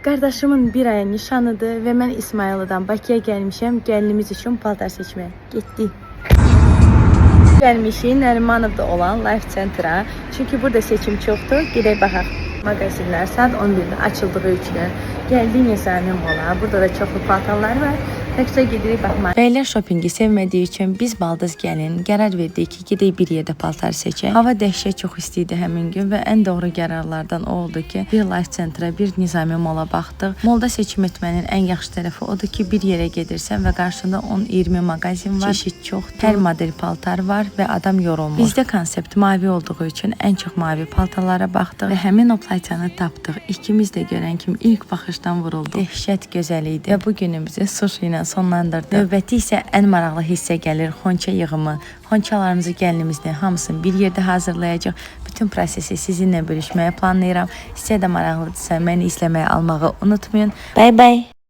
Qardaşımın bir aya nişanıdır və mən İsmayılıdan Bakıya gəlmişəm. Gəlinimiz üçün paltar seçməyə. Getdik. Gəlmişik Nərimanovda olan Life Center-a. Çünki burada seçim çoxdur. Gedək baxaq. Mağazinlər saat 11-də açıldığı üçün gəldik Nizami Mola. Burada da çoxlu paltarlar var. Təkcə gedirik baxmaq. Bəylər şopingi sevmədiyi üçün biz baldız gəlin qərar verdik ki, gedək bir yerdə paltar seçək. Hava dəhşət çox isti idi həmin gün və ən doğru qərarlardan o oldu ki, bir Life Center-a, bir Nizami Mola baxdıq. Molda seçim etmənin ən yaxşı tərəfi odur ki, bir yerə gedirsən və qarşında 10-20 mağazin var. Çeşid çoxdur. Hər model paltar var və adam yorulmur. Bizdə konsept mavi olduğu üçün ən çox mavi paltarlara baxdıq və həmin o playtanı tapdıq. İkimiz də görən kimi ilk baxışdan vurulduq. Dəhşət gözəl idi və bu günümüzü sushi ilə sonlandırdı. Növbəti isə ən maraqlı hissə gəlir, xonça yığımı. Xonçalarımızı, gəlinimizlə hamısını bir yerdə hazırlayacaq. Bütün prosesi sizinlə bölüşməyə planlayıram. Sizə də maraqlıdırsa məni izləməyə almağı unutmayın. Bye bye.